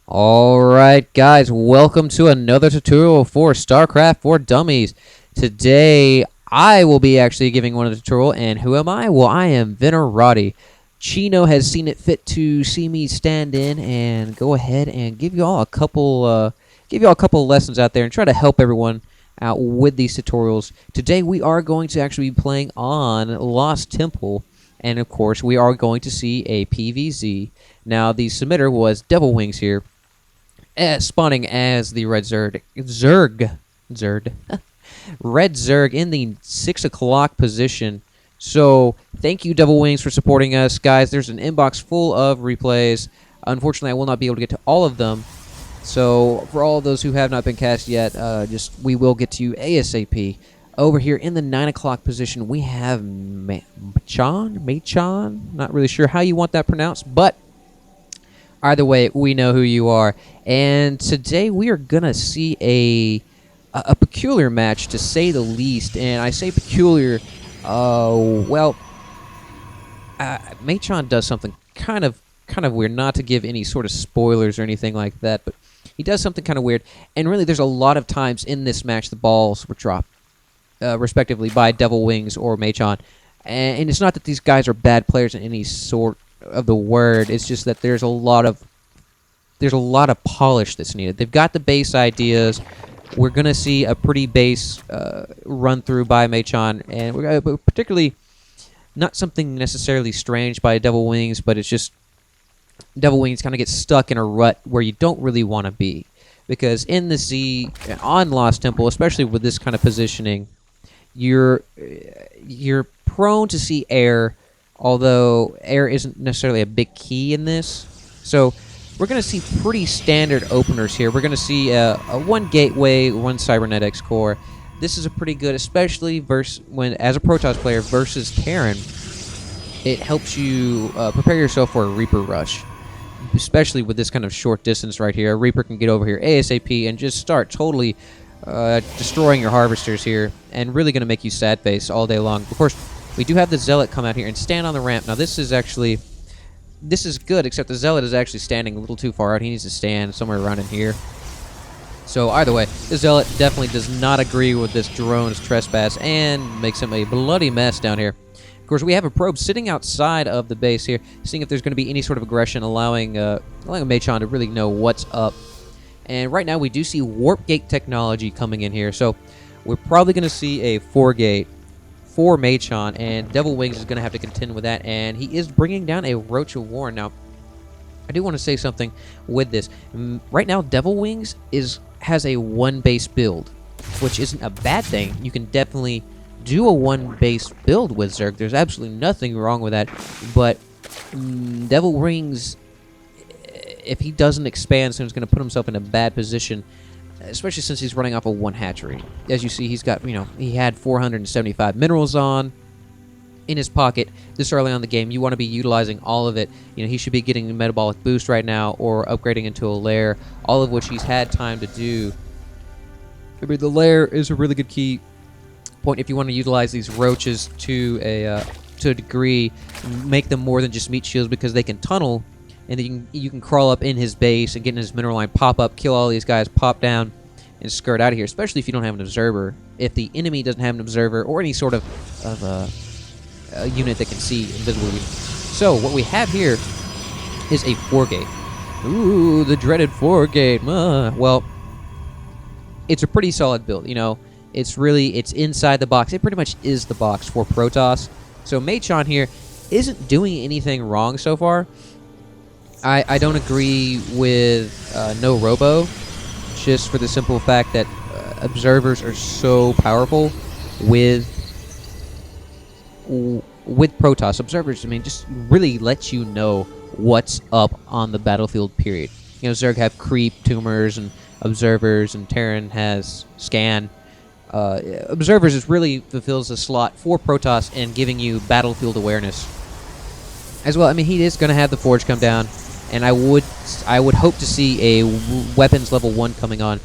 Alright guys, welcome to another tutorial for Starcraft for Dummies. Today, I will be actually giving one of the tutorial, and who am I? Well, I am Venerati. Chino has seen it fit to see me stand in and go ahead and give you all a couple lessons out there and try to help everyone out with these tutorials. Today we are going to actually be playing on Lost Temple, and of course we are going to see a PVZ. Now the submitter was Devil Wings here, spawning as the Red Zerg. Red Zerg in the 6 o'clock position. So, thank you, Devil Wings, for supporting us. Guys, there's an inbox full of replays. Unfortunately, I will not be able to get to all of them. So, for all of those who have not been cast yet, we will get to you ASAP. Over here in the 9 o'clock position, we have Machan? Not really sure how you want that pronounced, but either way, we know who you are. And today we are going to see a peculiar match, to say the least. And I say peculiar, Machan does something kind of weird, not to give any sort of spoilers or anything like that, but he does something kind of weird. And really, there's a lot of times in this match the balls were dropped, respectively, by Devil Wings or Machan. And it's not that these guys are bad players in any sort of the word. It's just that there's a lot of polish that's needed. They've got the base ideas. We're gonna see a pretty base run through by Machan, and we're particularly not something necessarily strange by Devil Wings, but it's just Devil Wings kind of gets stuck in a rut where you don't really want to be, because in the Z on Lost Temple, especially with this kind of positioning, you're prone to see air. Although air isn't necessarily a big key in this. So we're going to see pretty standard openers here. We're going to see a one gateway, one cybernetics core. This is a pretty good, especially when as a Protoss player versus Terran. It helps you prepare yourself for a Reaper rush, especially with this kind of short distance right here. A Reaper can get over here ASAP and just start totally destroying your harvesters here, and really going to make you sad face all day long. Of course, we do have the Zealot come out here and stand on the ramp. Now, this is good, except the Zealot is actually standing a little too far out. He needs to stand somewhere around in here. So, either way, the Zealot definitely does not agree with this drone's trespass and makes him a bloody mess down here. Of course, we have a probe sitting outside of the base here, seeing if there's going to be any sort of aggression, allowing Machan to really know what's up. And right now, we do see Warp Gate technology coming in here. So, we're probably going to see a 4-gate for Machan, and Devil Wings is going to have to contend with that, and he is bringing down a Roach of War. Now, I do want to say something with this. Right now, Devil Wings has a one-base build, which isn't a bad thing. You can definitely do a one-base build with Zerg. There's absolutely nothing wrong with that, but Devil Wings, if he doesn't expand, so he's going to put himself in a bad position, especially since he's running off of one hatchery. As you see, he's got, he had 475 minerals in his pocket this early on in the game. You want to be utilizing all of it. He should be getting a metabolic boost right now or upgrading into a lair, all of which he's had time to do. I mean, the lair is a really good key point if you want to utilize these roaches to a degree, make them more than just meat shields, because they can tunnel. And then you can crawl up in his base and get in his mineral line, pop up, kill all these guys, pop down, and skirt out of here, especially if you don't have an observer. If the enemy doesn't have an observer or any sort of a unit that can see invisibly. So, what we have here is a 4-gate. Ooh, the dreaded 4-gate. Well, it's a pretty solid build. It's inside the box. It pretty much is the box for Protoss. So, Machan here isn't doing anything wrong so far. I don't agree with no robo, just for the simple fact that observers are so powerful with Protoss. Observers, just really let you know what's up on the battlefield, period. Zerg have creep, tumors, and observers, and Terran has scan. Observers really fulfills the slot for Protoss and giving you battlefield awareness. As well, he is going to have the Forge come down. And I would hope to see a weapons level 1 coming on.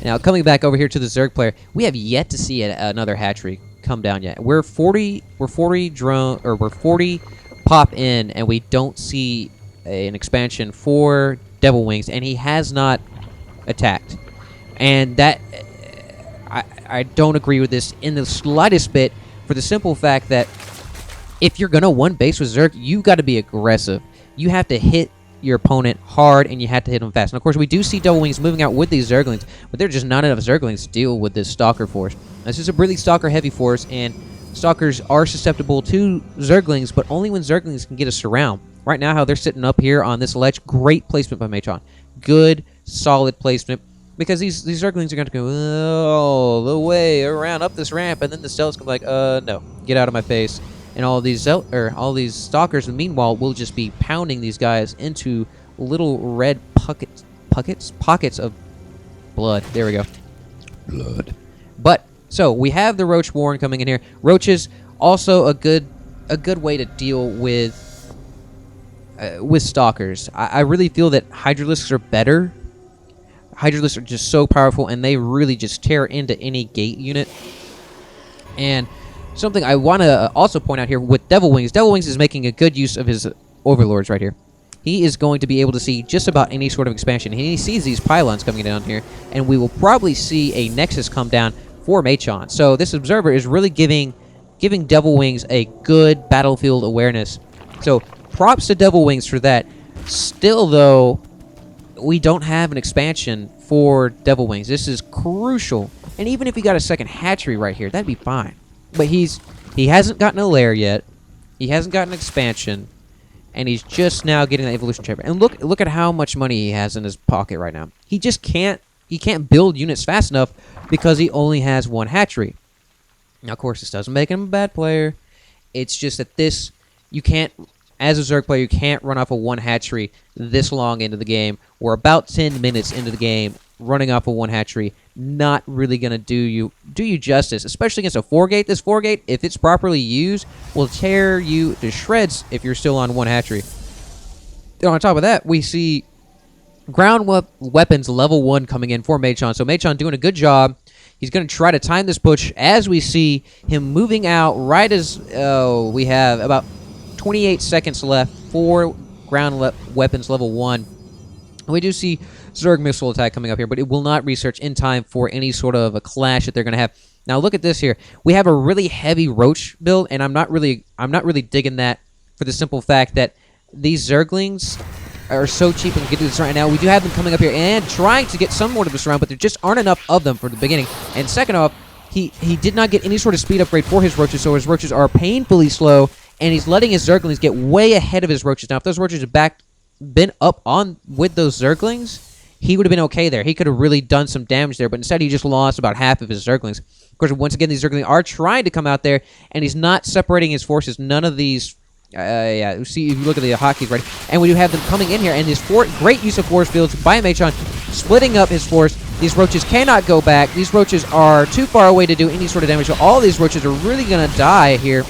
Now, coming back over here to the Zerg player, we have yet to see another hatchery come down yet. We're 40 pop in, and we don't see an expansion for Devil Wings, and he has not attacked. And that I don't agree with this in the slightest bit, for the simple fact that if you're gonna one base with Zerg, you got to be aggressive. You have to hit your opponent hard, and you have to hit them fast. And of course, we do see Devil Wings moving out with these Zerglings, but there are just not enough Zerglings to deal with this Stalker force. This is a really Stalker-heavy force, and Stalkers are susceptible to Zerglings, but only when Zerglings can get a surround. Right now, how they're sitting up here on this ledge, great placement by Machon. Good, solid placement. Because these Zerglings are going to go all the way around up this ramp, and then the Stealth's going to be like, no, get out of my face. And all these Stalkers, meanwhile, will just be pounding these guys into little red pockets of blood. There we go. Blood. But so we have the Roach Warren coming in here. Roaches also a good way to deal with Stalkers. I really feel that Hydralisks are better. Hydralisks are just so powerful, and they really just tear into any gate unit. And something I want to also point out here with Devil Wings. Devil Wings is making a good use of his Overlords right here. He is going to be able to see just about any sort of expansion. He sees these pylons coming down here, and we will probably see a Nexus come down for Machon. So this Observer is really giving Devil Wings a good battlefield awareness. So props to Devil Wings for that. Still, though, we don't have an expansion for Devil Wings. This is crucial. And even if he got a second hatchery right here, that'd be fine. But he hasn't gotten a lair yet. He hasn't gotten an expansion, and he's just now getting the evolution chamber. And look at how much money he has in his pocket right now. He just can't build units fast enough because he only has one hatchery. Now, of course, this doesn't make him a bad player. It's just that you can't, as a Zerg player, you can't run off of one hatchery this long into the game. We're about 10 minutes into the game, running off of one hatchery, not really going to do you justice, especially against a 4-gate. This 4-gate, if it's properly used, will tear you to shreds if you're still on one hatchery. And on top of that, we see ground weapons level 1 coming in for Machon. So Machon doing a good job. He's going to try to time this push as we see him moving out right as we have about 28 seconds left for ground weapons level 1. We do see Zerg missile attack coming up here, but it will not research in time for any sort of a clash that they're going to have. Now look at this here. We have a really heavy Roach build, and I'm not really digging that for the simple fact that these Zerglings are so cheap and get to this right now. We do have them coming up here and trying to get some more to this round, but there just aren't enough of them for the beginning. And second off, he did not get any sort of speed upgrade for his Roaches, so his Roaches are painfully slow, and he's letting his Zerglings get way ahead of his Roaches. Now, if those Roaches had been up on with those Zerglings, he would have been okay there. He could have really done some damage there, but instead he just lost about half of his Zerglings. Of course, once again, these Zerglings are trying to come out there, and he's not separating his forces. None of these... see, if you look at the hotkeys, right? And we do have them coming in here, and this great use of force fields by Machon, splitting up his force. These Roaches cannot go back. These Roaches are too far away to do any sort of damage, so all these Roaches are really going to die here.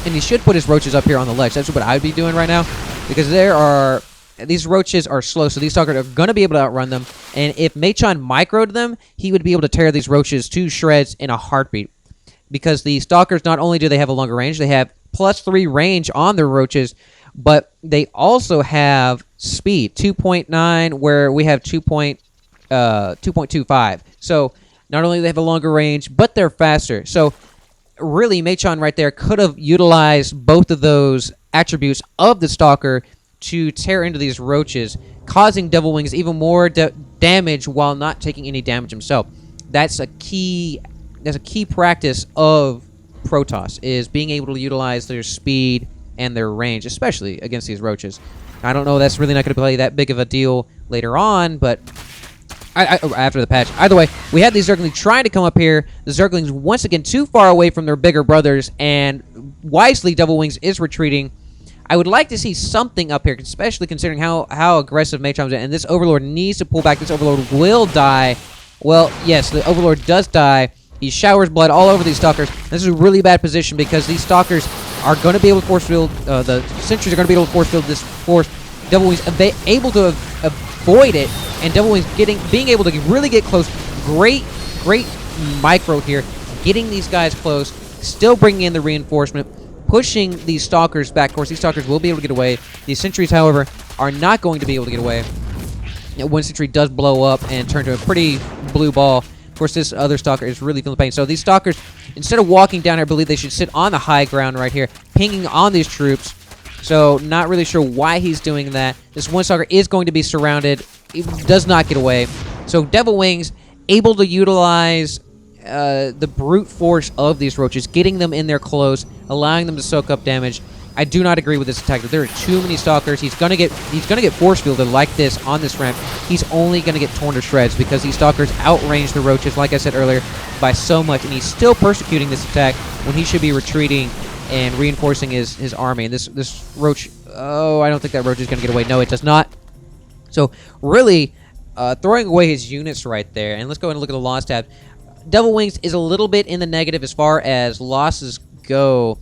And he should put his Roaches up here on the ledge. That's what I'd be doing right now, because these Roaches are slow, so these Stalkers are going to be able to outrun them. And if Machon microed them, he would be able to tear these Roaches to shreds in a heartbeat. Because the Stalkers, not only do they have a longer range, they have +3 range on their Roaches, but they also have speed, 2.9, where we have 2.25. So not only do they have a longer range, but they're faster. So really, Machon right there could have utilized both of those attributes of the Stalker to tear into these Roaches, causing Devil Wings even more damage while not taking any damage himself. That's a key practice of Protoss, is being able to utilize their speed and their range, especially against these Roaches. I don't know, that's really not going to play that big of a deal later on, but after the patch. Either way, we have these Zerglings trying to come up here. The Zerglings, once again, too far away from their bigger brothers, and wisely, Devil Wings is retreating. I would like to see something up here, especially considering how aggressive Machon is, and this Overlord needs to pull back. This Overlord will die. Well, yes, the Overlord does die. He showers blood all over these Stalkers. This is a really bad position because these Stalkers are going to be able to force field, the Sentries are going to be able to force field this force. Devil Wings able to avoid it, and Devil Wings being able to really get close. Great micro here, getting these guys close, still bringing in the reinforcement, pushing these Stalkers back. Of course, these Stalkers will be able to get away. These Sentries, however, are not going to be able to get away. One sentry does blow up and turn to a pretty blue ball. Of course, this other stalker is really feeling the pain. So these stalkers, instead of walking down here, I believe they should sit on the high ground right here, pinging on these troops. So not really sure why he's doing that. This one stalker is going to be surrounded. It does not get away. So Devil Wings able to utilize the brute force of these roaches, getting them in their close, allowing them to soak up damage. I do not agree with this attack. There are too many stalkers. He's gonna get force fielded like this on this ramp. He's only gonna get torn to shreds because these stalkers outrange the roaches, like I said earlier, by so much, and he's still persecuting this attack when he should be retreating and reinforcing his army. And this roach, oh, I don't think that roach is gonna get away. No, it does not. So really, throwing away his units right there. And let's go ahead and look at the loss tab. Devil Wings is a little bit in the negative as far as losses go.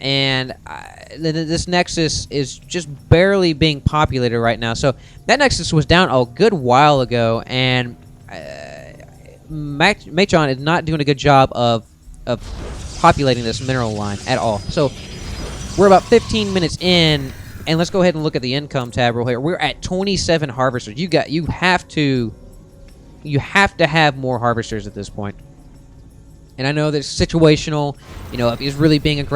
And this Nexus is just barely being populated right now. So that Nexus was down a good while ago, and Machon is not doing a good job of populating this mineral line at all. So we're about 15 minutes in, and let's go ahead and look at the income tab real here. We're at 27 harvesters. You have to have more harvesters at this point. And I know that it's situational. You know, if he's really being aggressive.